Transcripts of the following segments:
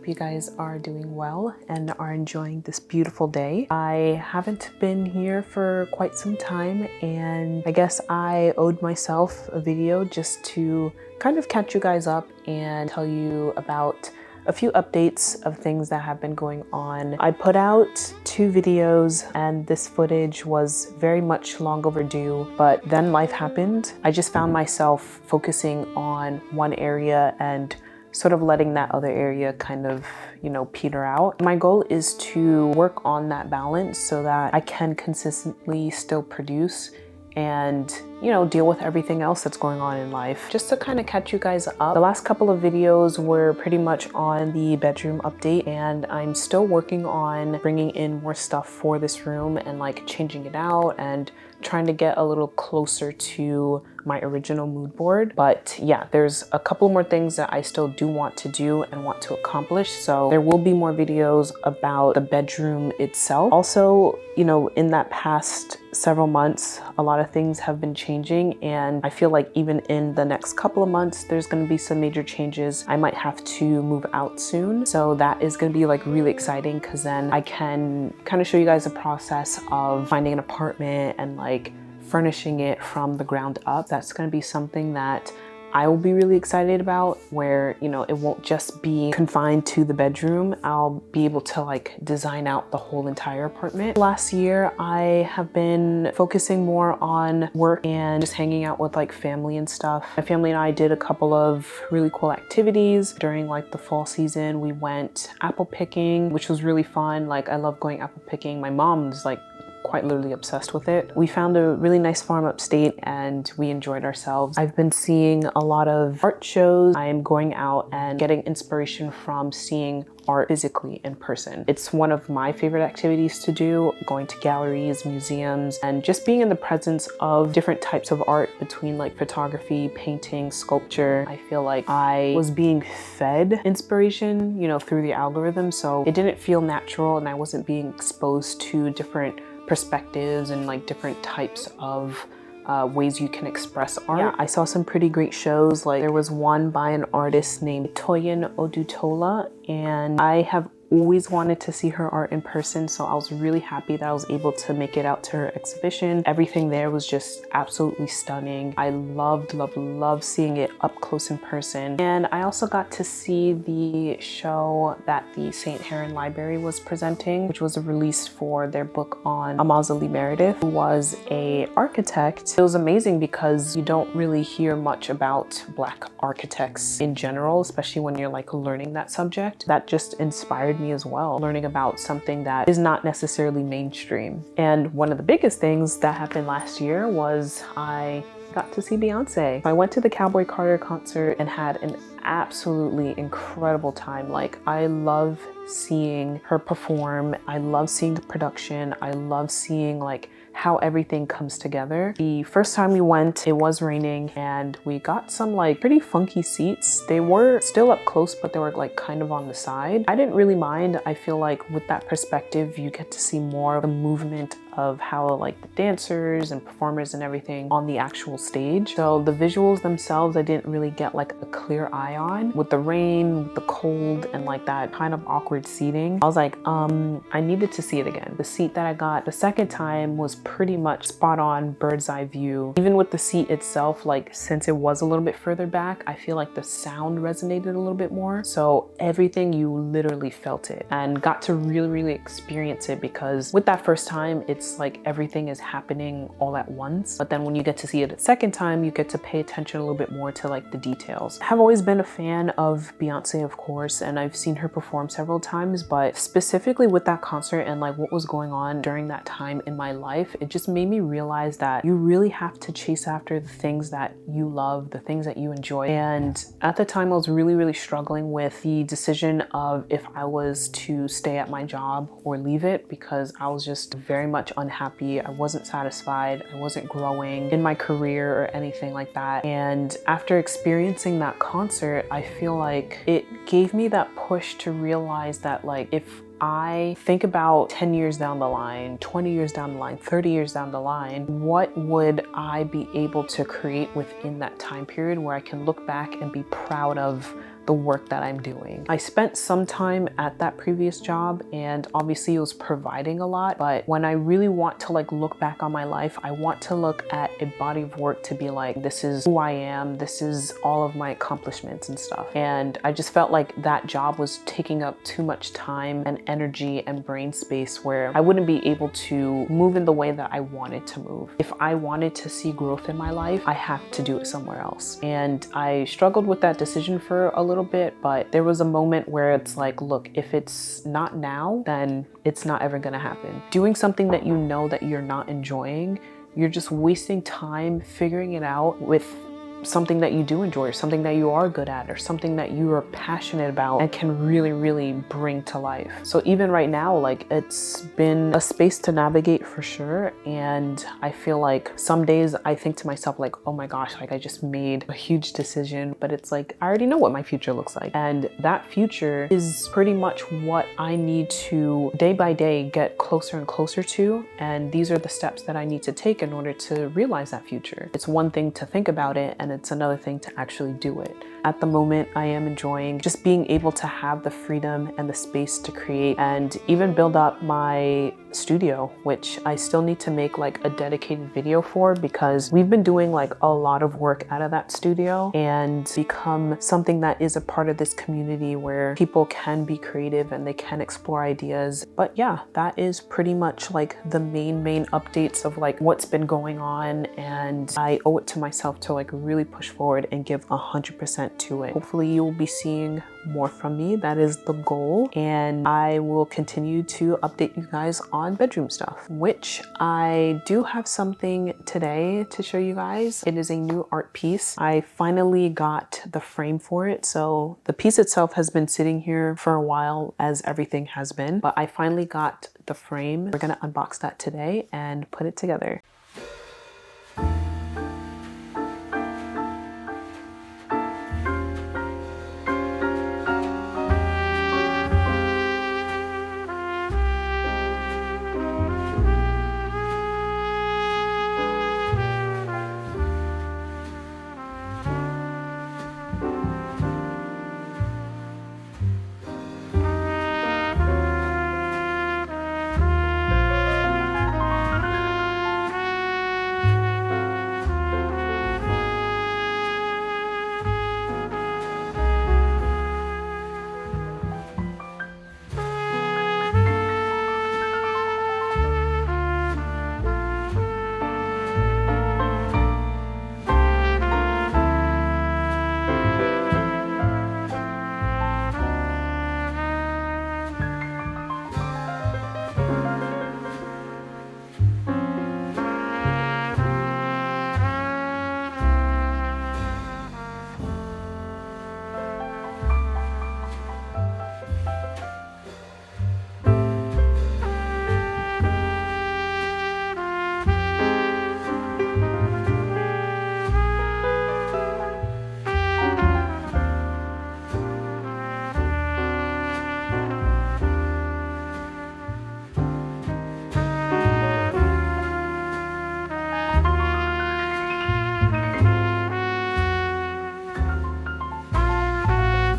hope you guys are doing well and are enjoying this beautiful day. I haven't been here for quite some time, and I guess I owed myself a video just to kind of catch you guys up and tell you about a few updates of things that have been going on. I put out 2 videos and this footage was very much long overdue, but then life happened. I just found myself focusing on one area and sort of letting that other area kind of, peter out. My goal is to work on that balance so that I can consistently still produce and deal with everything else that's going on in life. Just to kind of catch you guys up, the last couple of videos were pretty much on the bedroom update, and I'm still working on bringing in more stuff for this room and like changing it out and trying to get a little closer to my original mood board. But yeah, there's a couple more things that I still do want to do and want to accomplish, so there will be more videos about the bedroom itself. Also, in that past several months, a lot of things have been changing, and I feel like even in the next couple of months there's going to be some major changes. I might have to move out soon, so that is going to be like really exciting, because then I can kind of show you guys the process of finding an apartment and like furnishing it from the ground up. That's going to be something that I will be really excited about, where it won't just be confined to the bedroom. I'll be able to like design out the whole entire apartment. Last year I have been focusing more on work and just hanging out with like family and stuff. My family and I did a couple of really cool activities during like the fall season. We went apple picking, which was really fun. Like, I love going apple picking. My mom's like quite literally obsessed with it. We found a really nice farm upstate and we enjoyed ourselves. I've been seeing a lot of art shows. I am going out and getting inspiration from seeing art physically in person. It's one of my favorite activities to do, going to galleries, museums, and just being in the presence of different types of art, between like photography, painting, sculpture. I feel like I was being fed inspiration, through the algorithm, so it didn't feel natural and I wasn't being exposed to different perspectives and like different types of ways you can express art. Yeah, I saw some pretty great shows. Like, there was one by an artist named Toyin Odutola, and I have always wanted to see her art in person, so I was really happy that I was able to make it out to her exhibition. Everything there was just absolutely stunning. I loved seeing it up close in person. And I also got to see the show that the St. Heron Library was presenting, which was a release for their book on Amazali Meredith, who was an architect. It was amazing because you don't really hear much about Black architects in general, especially when you're like learning that subject. That just inspired me as well, learning about something that is not necessarily mainstream. And one of the biggest things that happened last year was I got to see Beyonce. I went to the Cowboy Carter concert and had an absolutely incredible time. Like, I love seeing her perform. I love seeing the production. I love seeing like how everything comes together. The first time we went, it was raining and we got some like pretty funky seats. They were still up close, but they were like kind of on the side. I didn't really mind. I feel like with that perspective, you get to see more of the movement of how like the dancers and performers and everything on the actual stage. So the visuals themselves, I didn't really get like a clear eye on. With the rain, with the cold, and like that kind of awkward seating, I was like, I needed to see it again. The seat that I got the second time was pretty much spot on, bird's eye view. Even with the seat itself, like, since it was a little bit further back, I feel like the sound resonated a little bit more. So everything, you literally felt it and got to really experience it, because with that first time, it's like everything is happening all at once. But then when you get to see it a second time, you get to pay attention a little bit more to like the details. I have always been a fan of Beyonce, of course, and I've seen her perform several times, but specifically with that concert and like what was going on during that time in my life, it just made me realize that you really have to chase after the things that you love, the things that you enjoy. And at the time I was really struggling with the decision of if I was to stay at my job or leave it, because I was just very much unhappy. I wasn't satisfied. I wasn't growing in my career or anything like that. And after experiencing that concert, I feel like it gave me that push to realize that like, if I think about 10 years down the line, 20 years down the line, 30 years down the line, what would I be able to create within that time period where I can look back and be proud of the work that I'm doing. I spent some time at that previous job and obviously it was providing a lot, but when I really want to like look back on my life, I want to look at a body of work to be like, this is who I am, this is all of my accomplishments and stuff. And I just felt like that job was taking up too much time and energy and brain space where I wouldn't be able to move in the way that I wanted to move. If I wanted to see growth in my life, I have to do it somewhere else. And I struggled with that decision for a little bit, but there was a moment where it's like, look, if it's not now, then it's not ever gonna happen. Doing something that you know that you're not enjoying, you're just wasting time figuring it out with something that you do enjoy, or something that you are good at, or something that you are passionate about and can really bring to life. So even right now, like, it's been a space to navigate for sure. And I feel like some days I think to myself like, oh my gosh, like I just made a huge decision, but it's like, I already know what my future looks like. And that future is pretty much what I need to day by day get closer and closer to. And these are the steps that I need to take in order to realize that future. It's one thing to think about it, and it's another thing to actually do it. At the moment, I am enjoying just being able to have the freedom and the space to create and even build up my studio, which I still need to make like a dedicated video for, because we've been doing like a lot of work out of that studio and become something that is a part of this community where people can be creative and they can explore ideas. But yeah, that is pretty much like the main updates of like what's been going on, and I owe it to myself to like really push forward and give 100% to it. Hopefully you will be seeing more from me. That is the goal. And I will continue to update you guys on bedroom stuff, which I do have something today to show you guys. It is a new art piece. I finally got the frame for it. So the piece itself has been sitting here for a while, as everything has been, but I finally got the frame. We're gonna unbox that today and put it together.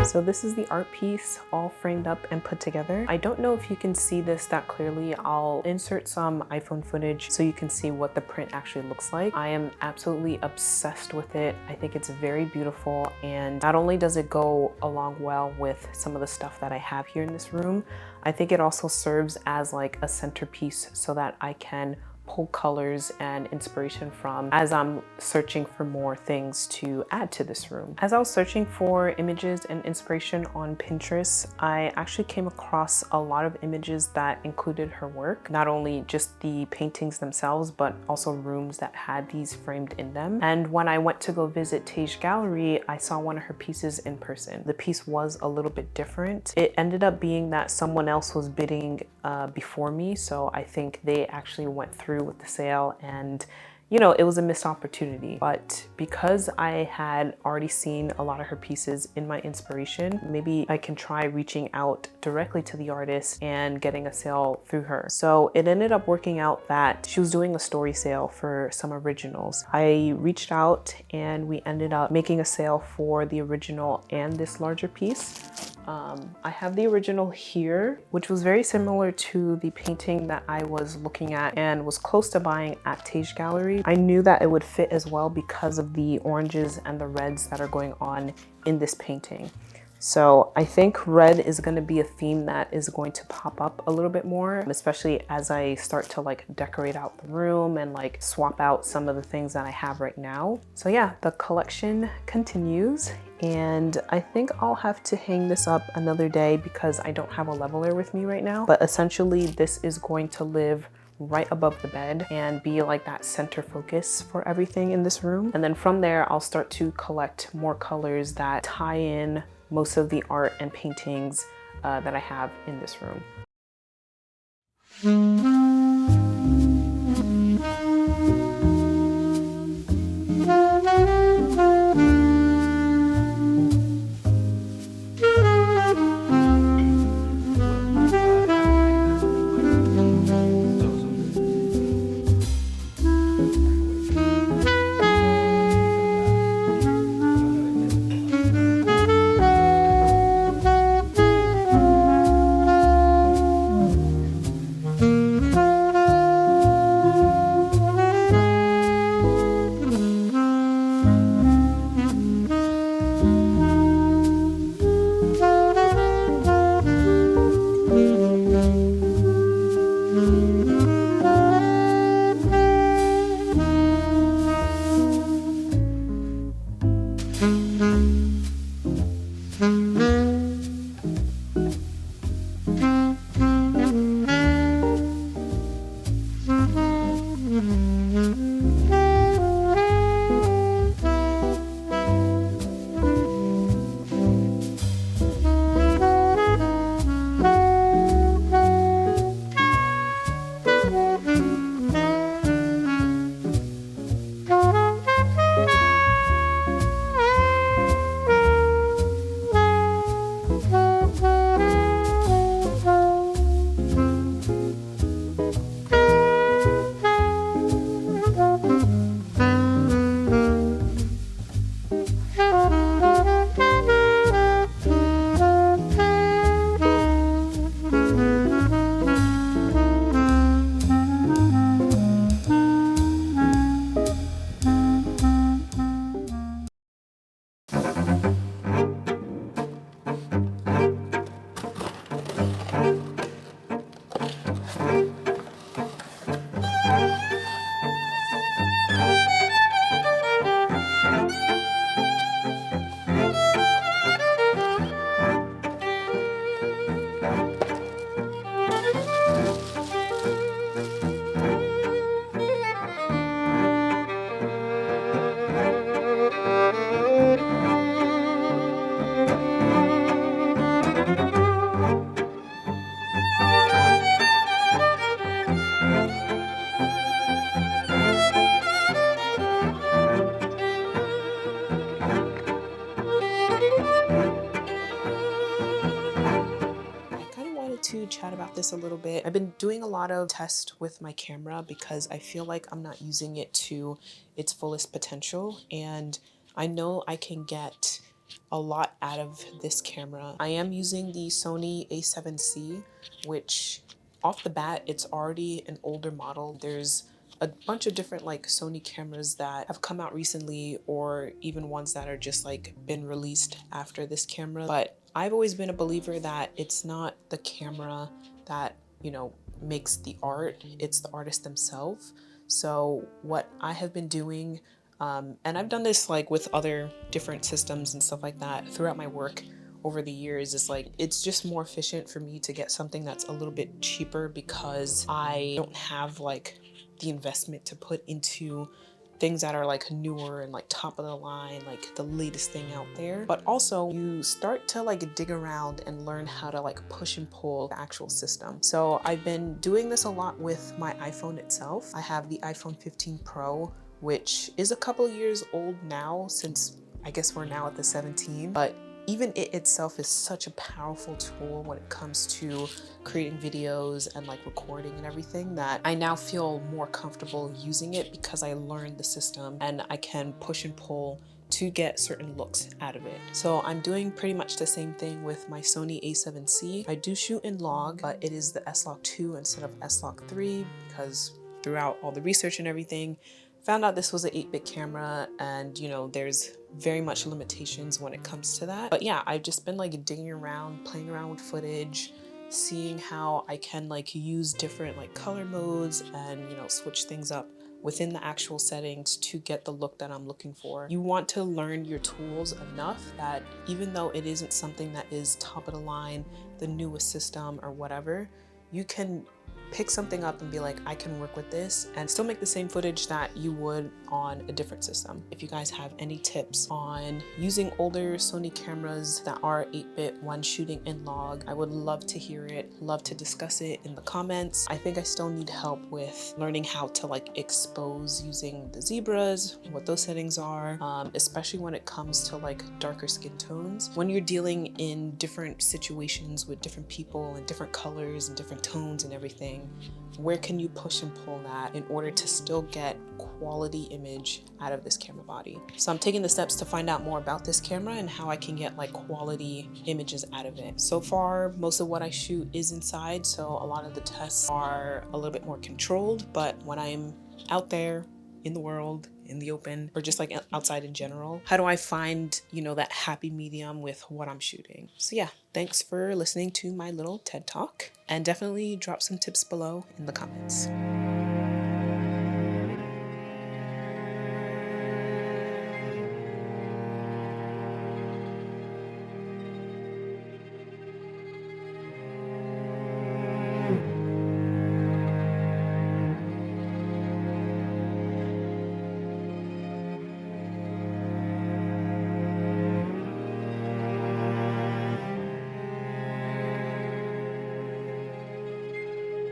So this is the art piece all framed up and put together. I don't know if you can see this that clearly. I'll insert some iPhone footage so you can see what the print actually looks like. I am absolutely obsessed with it. I think it's very beautiful, and not only does it go along well with some of the stuff that I have here in this room, I think it also serves as like a centerpiece so that I can pull colors and inspiration from as I'm searching for more things to add to this room. As I was searching for images and inspiration on Pinterest, I actually came across a lot of images that included her work, not only just the paintings themselves, but also rooms that had these framed in them. And when I went to go visit Tage Gallery, I saw one of her pieces in person. The piece was a little bit different. It ended up being that someone else was bidding before me, so I think they actually went through with the sale, and you know, it was a missed opportunity. But because I had already seen a lot of her pieces in my inspiration, maybe I can try reaching out directly to the artist and getting a sale through her. So it ended up working out that she was doing a story sale for some originals. I reached out and we ended up making a sale for the original and this larger piece. I have the original here, which was very similar to the painting that I was looking at and was close to buying at Tage Gallery. I knew that it would fit as well because of the oranges and the reds that are going on in this painting. So I think red is going to be a theme that is going to pop up a little bit more, especially as I start to like decorate out the room and like swap out some of the things that I have right now. So yeah, the collection continues, and I think I'll have to hang this up another day because I don't have a leveler with me right now. But essentially this is going to live right above the bed and be like that center focus for everything in this room. And then from there, I'll start to collect more colors that tie in most of the art and paintings that I have in this room. To chat about this a little bit. I've been doing a lot of tests with my camera because I feel like I'm not using it to its fullest potential, and I know I can get a lot out of this camera. I am using the Sony a7C, which off the bat, it's already an older model. There's a bunch of different like Sony cameras that have come out recently, or even ones that are just like been released after this camera. But I've always been a believer that it's not the camera that, you know, makes the art, it's the artist themselves. So what I have been doing, and I've done this like with other different systems and stuff like that throughout my work over the years, is like it's just more efficient for me to get something that's a little bit cheaper because I don't have like the investment to put into things that are like newer and like top of the line, like the latest thing out there. But also you start to like dig around and learn how to like push and pull the actual system. So I've been doing this a lot with my iPhone itself. I have the iPhone 15 Pro, which is a couple years old now, since I guess we're now at the 17, but even it itself is such a powerful tool when it comes to creating videos and like recording and everything, that I now feel more comfortable using it because I learned the system and I can push and pull to get certain looks out of it. So I'm doing pretty much the same thing with my Sony a7C. I do shoot in log, but it is the S-Log2 instead of S-Log3 because throughout all the research and everything, found out this was an 8-bit camera, and you know, there's very much limitations when it comes to that. But yeah, I've just been like digging around, playing around with footage, seeing how I can like use different like color modes and, you know, switch things up within the actual settings to get the look that I'm looking for. You want to learn your tools enough that even though it isn't something that is top of the line, the newest system or whatever, you can pick something up and be like, I can work with this and still make the same footage that you would on a different system. If you guys have any tips on using older Sony cameras that are 8-bit when shooting in log, I would love to hear it, love to discuss it in the comments. I think I still need help with learning how to like expose using the zebras, what those settings are, especially when it comes to like darker skin tones. When you're dealing in different situations with different people and different colors and different tones and everything, where can you push and pull that in order to still get quality image out of this camera body? So I'm taking the steps to find out more about this camera and how I can get like quality images out of it. So far, most of what I shoot is inside, so a lot of the tests are a little bit more controlled, but when I'm out there in the world, in the open, or just like outside in general, how do I find, you know, that happy medium with what I'm shooting? So yeah, thanks for listening to my little TED Talk, and definitely drop some tips below in the comments.